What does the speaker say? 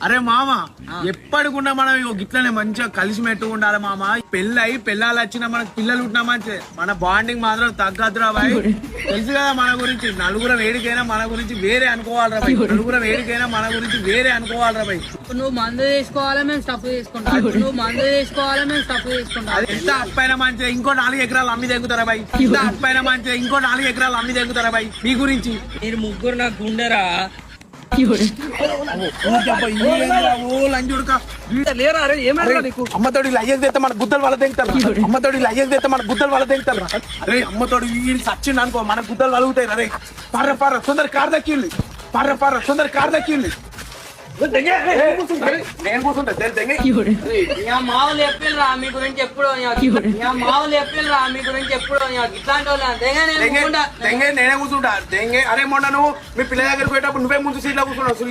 అరే మామ ఎప్పటికున్నా మనం గిట్లనే మంచిగా కలిసిమెట్టు ఉండాలి మామ. పెళ్ళయి పెళ్ళాలు వచ్చినా మనకు పిల్లలు ఉంటున్నా మంచి మన బాండింగ్ మాత్రం తగ్గదురా బాయ్. తెలుసు కదా మన గురించి, నలుగురం ఏడికైనా మన గురించి వేరే అనుకోవాలరా బాయ్. నలుగురం ఏడికైనా మన గురించి వేరే అనుకోవాలరా బాయ్. నువ్వు మందు చేసుకోవాలి, మేము స్టఫ్ చేసుకుంటాం. నువ్వు మందు చేసుకోవాలి, మేము స్టఫ్ చేసుకుంటాం. అది ఎంత అప్పైనా మంచిగా ఇంకో 4 ఎకరాలు అమ్మి తెగుతారా బాయ్. ఎంత అప్పైనా మంచిగా ఇంకో 4 ఎకరాలు అమ్మి తెగుతారా బాయ్. మీ గురించి మీరు ముగ్గురు నాకు గుండెరా. అమ్మతోడి లయ్యకు తెస్తే మన గుద్దలు వాళ్ళ తెగుతారు. అమ్మతోడి లయ్యకు తెస్తే మన గుద్దలు వాళ్ళ తెగుతారు. అరే అమ్మతోడి వీడికి సచ్చిండు అనుకో మన గుద్దలు వలుగుతాయి. అరే పర్ర తొందర కారు దక్కింది, పర్ర తొందర కారు దక్కింది. నేను కూర్చుంటా మావులు చెప్పిల్రా మీ గురించి ఎప్పుడు, మావులు చెప్పిల్రా మీ గురించి ఎప్పుడు ఇట్లాంటి వాళ్ళు నేనే కూర్చుంటా. అరే మొన్న నువ్వు మీ పిల్ల దగ్గర పోయేటప్పుడు నువ్వే ముందు సీట్లో కూర్చున్నావు.